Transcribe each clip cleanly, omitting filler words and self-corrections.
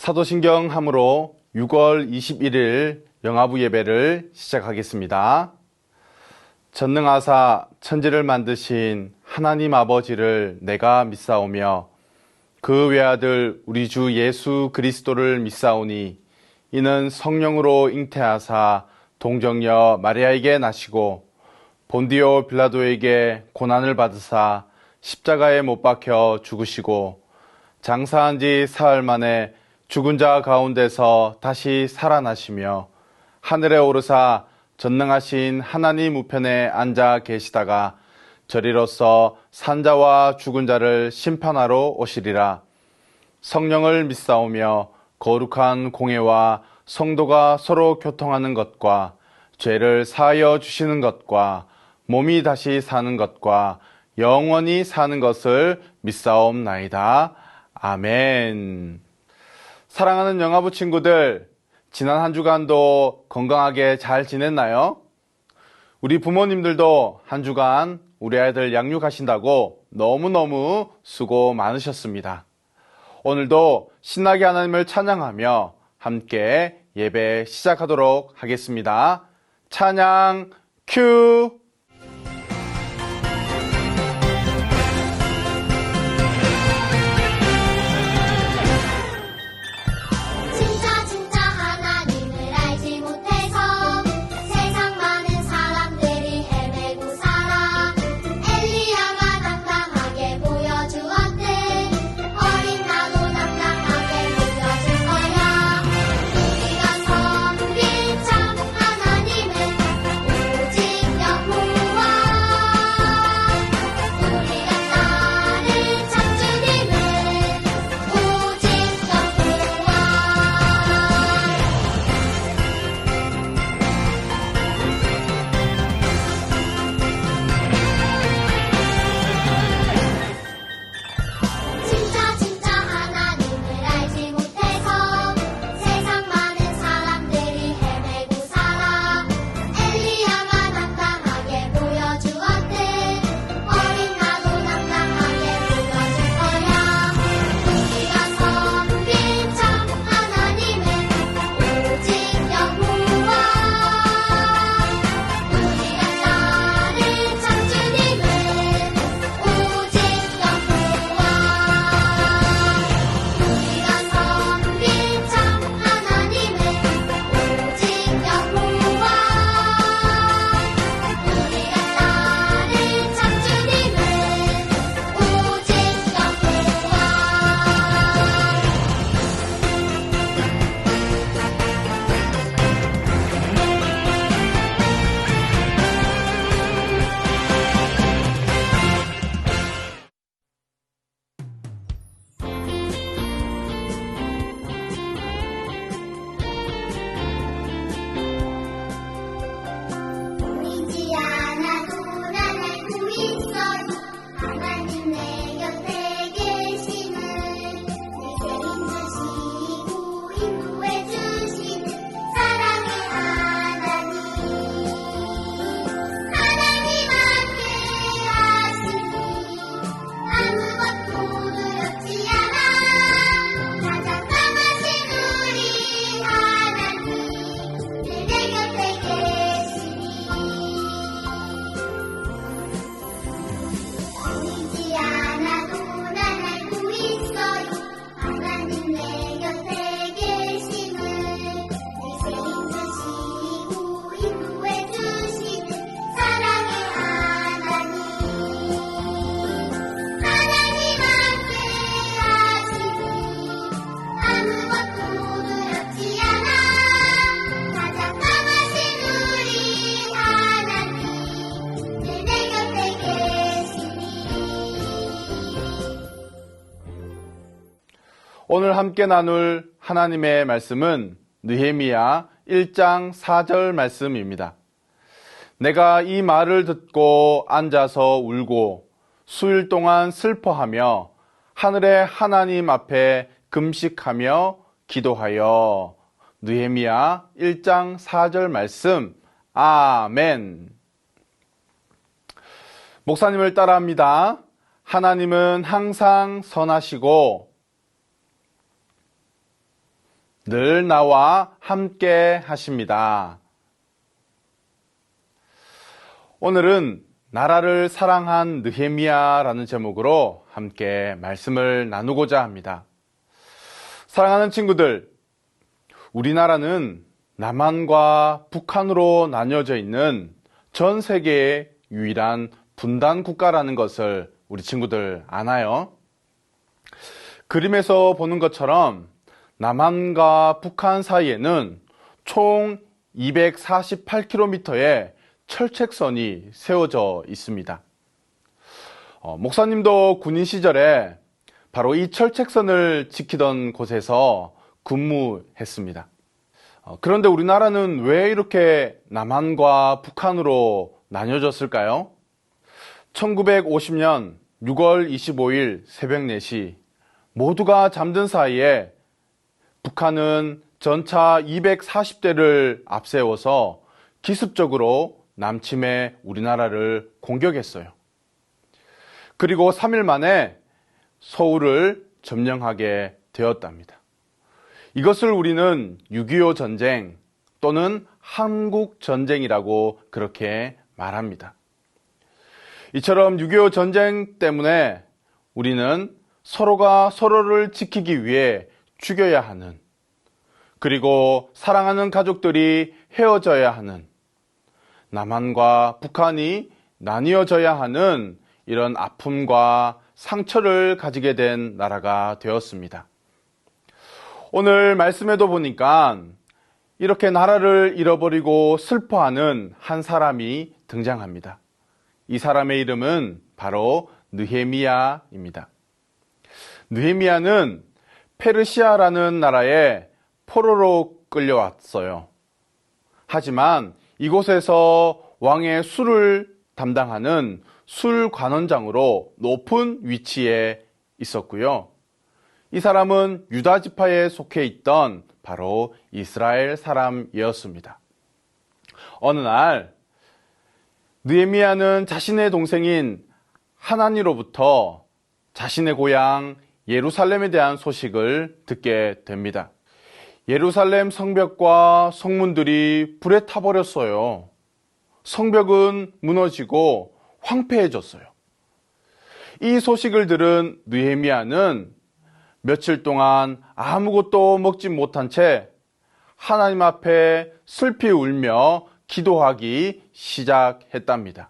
사도신경함으로 6월 21일 영아부 예배를 시작하겠습니다. 전능하사 천지를 만드신 하나님 아버지를 내가 믿사오며 그 외아들 우리 주 예수 그리스도를 믿사오니 이는 성령으로 잉태하사 동정녀 마리아에게 나시고 본디오 빌라도에게 고난을 받으사 십자가에 못 박혀 죽으시고 장사한 지 사흘 만에 죽은 자 가운데서 다시 살아나시며 하늘에 오르사 전능하신 하나님 우편에 앉아 계시다가 저리로서 산자와 죽은 자를 심판하러 오시리라. 성령을 믿사오며 거룩한 공회와 성도가 서로 교통하는 것과 죄를 사하여 주시는 것과 몸이 다시 사는 것과 영원히 사는 것을 믿사옵나이다. 아멘. 사랑하는 영아부 친구들, 지난 한 주간도 건강하게 잘 지냈나요? 우리 부모님들도 한 주간 우리 아이들 양육하신다고 너무너무 수고 많으셨습니다. 오늘도 신나게 하나님을 찬양하며 함께 예배 시작하도록 하겠습니다. 찬양 큐! 오늘 함께 나눌 하나님의 말씀은 느헤미야 1장 4절 말씀입니다. 내가 이 말을 듣고 앉아서 울고 수일 동안 슬퍼하며 하늘의 하나님 앞에 금식하며 기도하여. 느헤미야 1장 4절 말씀. 아멘. 목사님을 따라합니다. 하나님은 항상 선하시고 늘 나와 함께 하십니다. 오늘은 나라를 사랑한 느헤미야라는 제목으로 함께 말씀을 나누고자 합니다. 사랑하는 친구들, 우리나라는 남한과 북한으로 나뉘어져 있는 전 세계의 유일한 분단 국가라는 것을 우리 친구들 아나요? 그림에서 보는 것처럼 남한과 북한 사이에는 총 248km의 철책선이 세워져 있습니다. 목사님도 군인 시절에 바로 이 철책선을 지키던 곳에서 근무했습니다. 그런데 우리나라는 왜 이렇게 남한과 북한으로 나뉘어졌을까요? 1950년 6월 25일 새벽 4시 모두가 잠든 사이에 북한은 전차 240대를 앞세워서 기습적으로 남침해 우리나라를 공격했어요. 그리고 3일 만에 서울을 점령하게 되었답니다. 이것을 우리는 6.25 전쟁 또는 한국 전쟁이라고 그렇게 말합니다. 이처럼 6.25 전쟁 때문에 우리는 서로가 서로를 지키기 위해 죽여야 하는, 그리고 사랑하는 가족들이 헤어져야 하는, 남한과 북한이 나뉘어져야 하는 이런 아픔과 상처를 가지게 된 나라가 되었습니다. 오늘 말씀에도 보니까 이렇게 나라를 잃어버리고 슬퍼하는 한 사람이 등장합니다. 이 사람의 이름은 바로 느헤미야입니다. 느헤미야는 페르시아라는 나라에 포로로 끌려왔어요. 하지만 이곳에서 왕의 술을 담당하는 술 관원장으로 높은 위치에 있었고요. 이 사람은 유다 지파에 속해 있던 바로 이스라엘 사람이었습니다. 어느 날 느헤미야는 자신의 동생인 하나니로부터 자신의 고향 예루살렘에 대한 소식을 듣게 됩니다. 예루살렘 성벽과 성문들이 불에 타버렸어요. 성벽은 무너지고 황폐해졌어요. 이 소식을 들은 느헤미야는 며칠 동안 아무것도 먹지 못한 채 하나님 앞에 슬피 울며 기도하기 시작했답니다.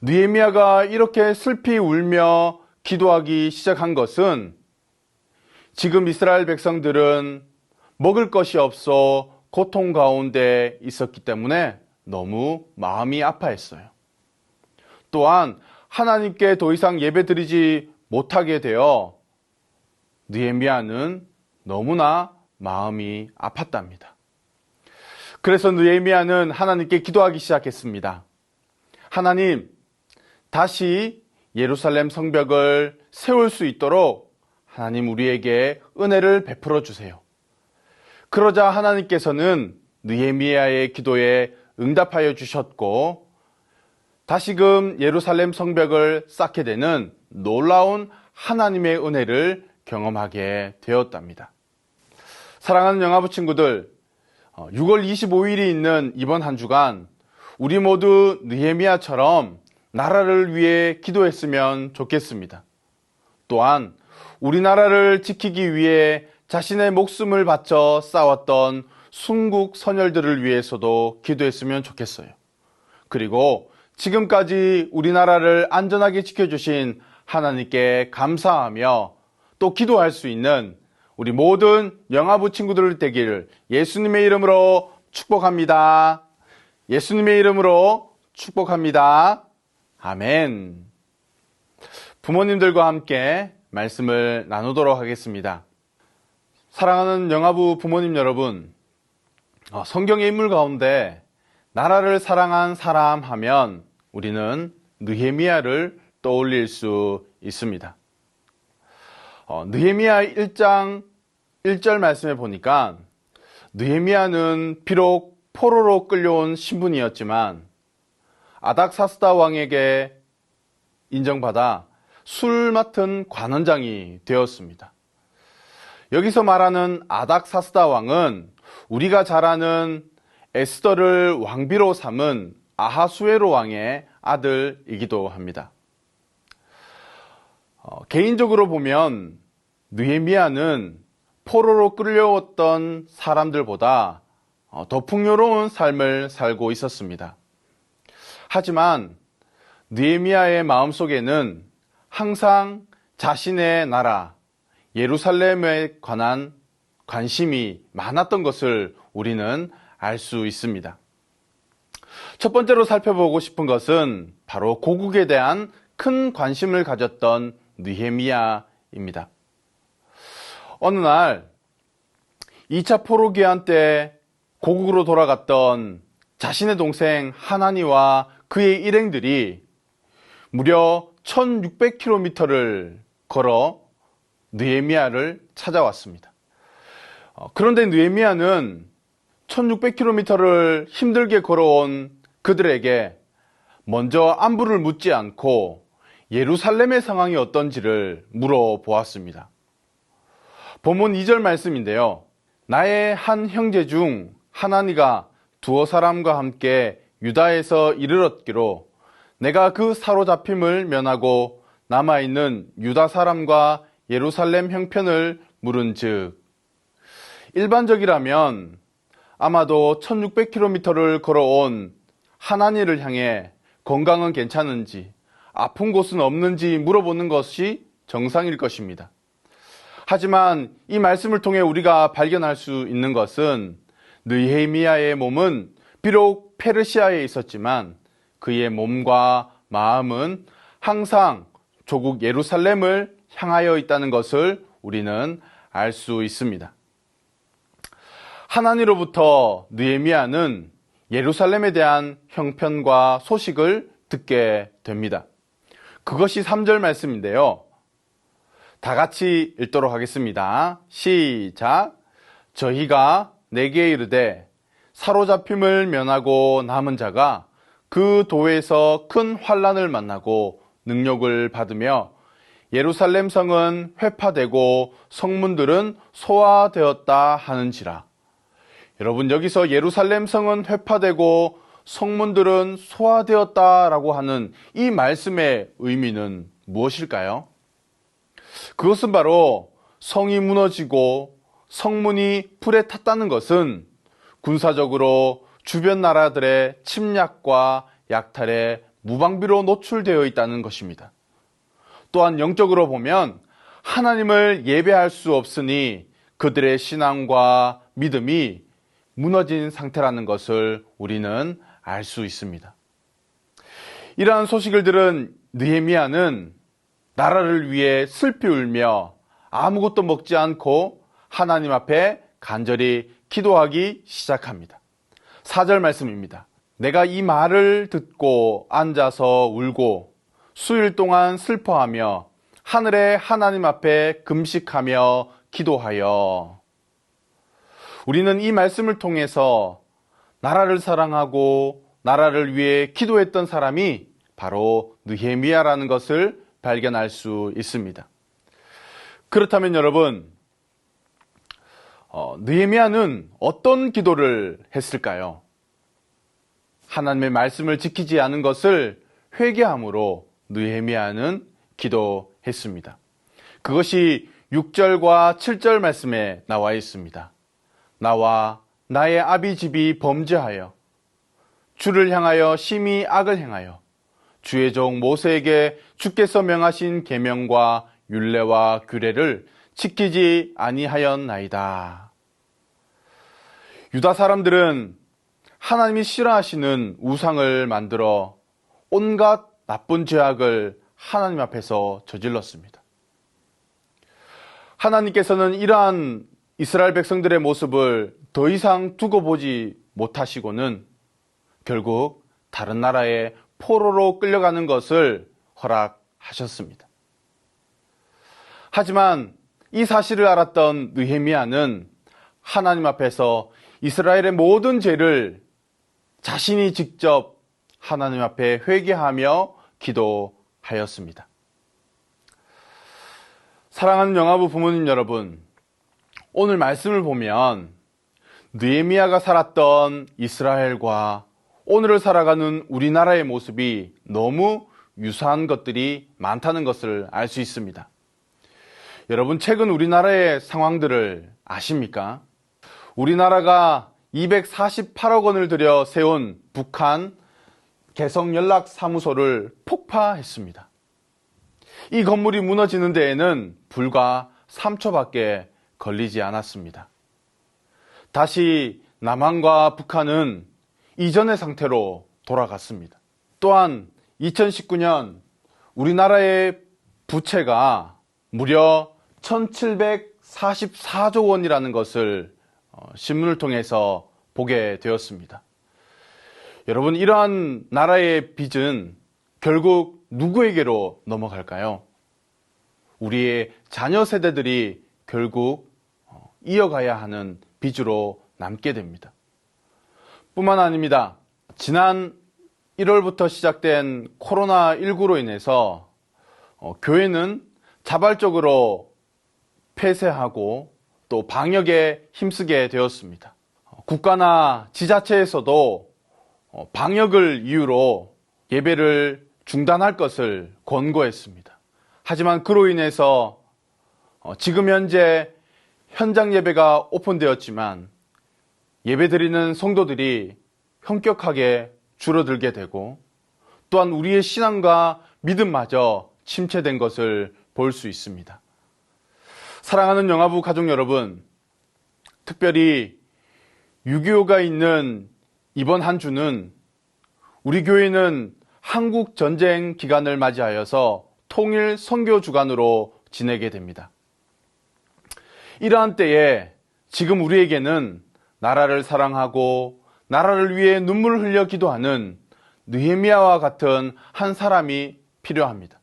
느헤미야가 이렇게 슬피 울며 기도하기 시작한 것은 지금 이스라엘 백성들은 먹을 것이 없어 고통 가운데 있었기 때문에 너무 마음이 아파했어요. 또한 하나님께 더 이상 예배드리지 못하게 되어 느헤미야는 너무나 마음이 아팠답니다. 그래서 느헤미야는 하나님께 기도하기 시작했습니다. 하나님, 다시 예루살렘 성벽을 세울 수 있도록 하나님 우리에게 은혜를 베풀어 주세요. 그러자 하나님께서는 느헤미야의 기도에 응답하여 주셨고 다시금 예루살렘 성벽을 쌓게 되는 놀라운 하나님의 은혜를 경험하게 되었답니다. 사랑하는 영화부 친구들, 6월 25일이 있는 이번 한 주간 우리 모두 느헤미야처럼 나라를 위해 기도했으면 좋겠습니다. 또한 우리나라를 지키기 위해 자신의 목숨을 바쳐 싸웠던 순국 선열들을 위해서도 기도했으면 좋겠어요. 그리고 지금까지 우리나라를 안전하게 지켜주신 하나님께 감사하며 또 기도할 수 있는 우리 모든 영화부 친구들 되기를 예수님의 이름으로 축복합니다. 예수님의 이름으로 축복합니다. 아멘. 부모님들과 함께 말씀을 나누도록 하겠습니다. 사랑하는 영화부 부모님 여러분, 성경의 인물 가운데 나라를 사랑한 사람 하면 우리는 느헤미야를 떠올릴 수 있습니다. 느헤미야 1장 1절 말씀에 보니까 느헤미야는 비록 포로로 끌려온 신분이었지만 아닥사스다 왕에게 인정받아 술 맡은 관원장이 되었습니다. 여기서 말하는 아닥사스다 왕은 우리가 잘 아는 에스더를 왕비로 삼은 아하수에로 왕의 아들이기도 합니다. 개인적으로 보면 느헤미야는 포로로 끌려왔던 사람들보다 더 풍요로운 삶을 살고 있었습니다. 하지만 느헤미야의 마음속에는 항상 자신의 나라 예루살렘에 관한 관심이 많았던 것을 우리는 알 수 있습니다. 첫 번째로 살펴보고 싶은 것은 바로 고국에 대한 큰 관심을 가졌던 느헤미야입니다. 어느 날 2차 포로기한 때 고국으로 돌아갔던 자신의 동생 하나니와 그의 일행들이 무려 1600km를 걸어 느헤미야를 찾아왔습니다. 그런데 느헤미야는 1600km를 힘들게 걸어온 그들에게 먼저 안부를 묻지 않고 예루살렘의 상황이 어떤지를 물어보았습니다. 본문 2절 말씀인데요. 나의 한 형제 중 하나니가 두어 사람과 함께 유다에서 이르렀기로 내가 그 사로잡힘을 면하고 남아있는 유다 사람과 예루살렘 형편을 물은즉, 일반적이라면 아마도 1600km를 걸어온 하나니를 향해 건강은 괜찮은지, 아픈 곳은 없는지 물어보는 것이 정상일 것입니다. 하지만 이 말씀을 통해 우리가 발견할 수 있는 것은 느헤미야의 몸은 비록 페르시아에 있었지만 그의 몸과 마음은 항상 조국 예루살렘을 향하여 있다는 것을 우리는 알 수 있습니다. 하나니로부터 느헤미야는 예루살렘에 대한 형편과 소식을 듣게 됩니다. 그것이 3절 말씀인데요. 다 같이 읽도록 하겠습니다. 시작. 저희가 내게 이르되 사로잡힘을 면하고 남은 자가 그 도에서 큰 환난을 만나고 능력을 받으며 예루살렘 성은 회파되고 성문들은 소화되었다 하는지라. 여러분, 여기서 예루살렘 성은 회파되고 성문들은 소화되었다라고 하는 이 말씀의 의미는 무엇일까요? 그것은 바로 성이 무너지고 성문이 불에 탔다는 것은 군사적으로 주변 나라들의 침략과 약탈에 무방비로 노출되어 있다는 것입니다. 또한 영적으로 보면 하나님을 예배할 수 없으니 그들의 신앙과 믿음이 무너진 상태라는 것을 우리는 알 수 있습니다. 이러한 소식을 들은 느헤미야는 나라를 위해 슬피 울며 아무것도 먹지 않고 하나님 앞에 간절히 기도하기 시작합니다. 4절 말씀입니다. 내가 이 말을 듣고 앉아서 울고 수일 동안 슬퍼하며 하늘의 하나님 앞에 금식하며 기도하여. 우리는 이 말씀을 통해서 나라를 사랑하고 나라를 위해 기도했던 사람이 바로 느헤미야라는 것을 발견할 수 있습니다. 그렇다면 여러분, 느헤미야는 어떤 기도를 했을까요? 하나님의 말씀을 지키지 않은 것을 회개함으로 느헤미야는 기도했습니다. 그것이 6절과 7절 말씀에 나와 있습니다. 나와 나의 아비 집이 범죄하여 주를 향하여 심히 악을 행하여 주의 종 모세에게 주께서 명하신 계명과 율례와 규례를 지키지 아니하였나이다. 유다 사람들은 하나님이 싫어하시는 우상을 만들어 온갖 나쁜 죄악을 하나님 앞에서 저질렀습니다. 하나님께서는 이러한 이스라엘 백성들의 모습을 더 이상 두고 보지 못하시고는 결국 다른 나라에 포로로 끌려가는 것을 허락하셨습니다. 하지만 이 사실을 알았던 느헤미야는 하나님 앞에서 이스라엘의 모든 죄를 자신이 직접 하나님 앞에 회개하며 기도하였습니다. 사랑하는 영화부 부모님 여러분, 오늘 말씀을 보면 느헤미야가 살았던 이스라엘과 오늘을 살아가는 우리나라의 모습이 너무 유사한 것들이 많다는 것을 알 수 있습니다. 여러분, 최근 우리나라의 상황들을 아십니까? 우리나라가 248억 원을 들여 세운 북한 개성연락사무소를 폭파했습니다. 이 건물이 무너지는 데에는 불과 3초밖에 걸리지 않았습니다. 다시 남한과 북한은 이전의 상태로 돌아갔습니다. 또한 2019년 우리나라의 부채가 무려 1744조 원이라는 것을 신문을 통해서 보게 되었습니다. 여러분, 이러한 나라의 빚은 결국 누구에게로 넘어갈까요? 우리의 자녀 세대들이 결국 이어가야 하는 빚으로 남게 됩니다. 뿐만 아닙니다. 지난 1월부터 시작된 코로나19로 인해서 교회는 자발적으로 폐쇄하고 또 방역에 힘쓰게 되었습니다. 국가나 지자체에서도 방역을 이유로 예배를 중단할 것을 권고했습니다. 하지만 그로 인해서 지금 현재 현장 예배가 오픈되었지만 예배드리는 성도들이 현격하게 줄어들게 되고 또한 우리의 신앙과 믿음마저 침체된 것을 볼 수 있습니다. 사랑하는 영화부 가족 여러분, 특별히 6.25가 있는 이번 한 주는 우리 교회는 한국 전쟁 기간을 맞이하여서 통일 선교 주간으로 지내게 됩니다. 이러한 때에 지금 우리에게는 나라를 사랑하고 나라를 위해 눈물을 흘려 기도하는 느헤미야와 같은 한 사람이 필요합니다.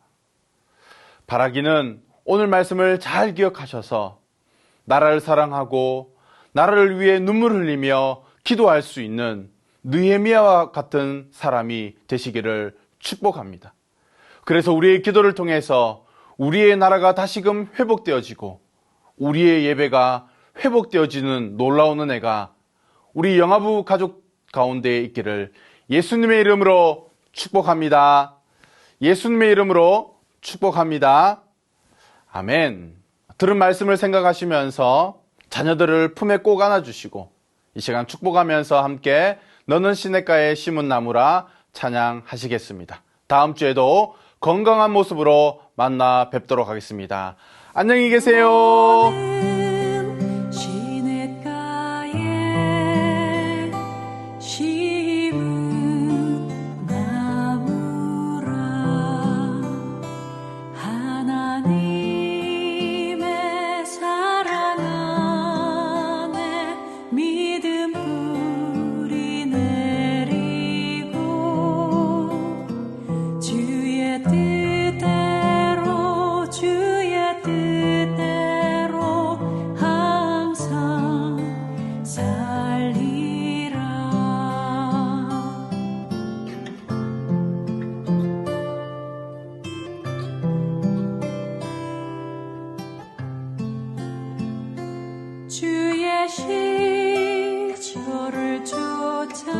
바라기는 오늘 말씀을 잘 기억하셔서 나라를 사랑하고 나라를 위해 눈물을 흘리며 기도할 수 있는 느헤미야와 같은 사람이 되시기를 축복합니다. 그래서 우리의 기도를 통해서 우리의 나라가 다시금 회복되어지고 우리의 예배가 회복되어지는 놀라운 은혜가 우리 영화부 가족 가운데 있기를 예수님의 이름으로 축복합니다. 예수님의 이름으로 축복합니다. 아멘. 들은 말씀을 생각하시면서 자녀들을 품에 꼭 안아주시고 이 시간 축복하면서 함께 너는 시냇가에 심은 나무라 찬양하시겠습니다. 다음 주에도 건강한 모습으로 만나 뵙도록 하겠습니다. 안녕히 계세요. 주의 시절을 쫓아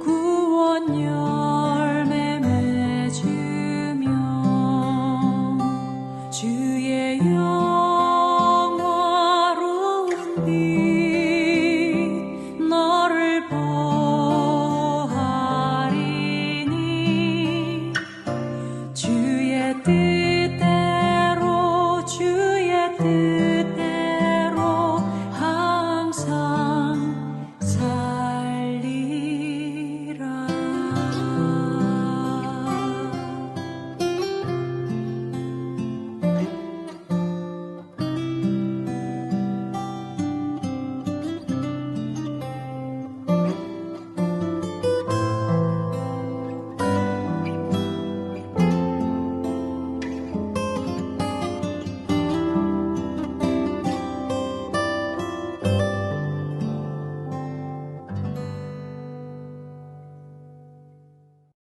구원 열매 맺으며 주의 영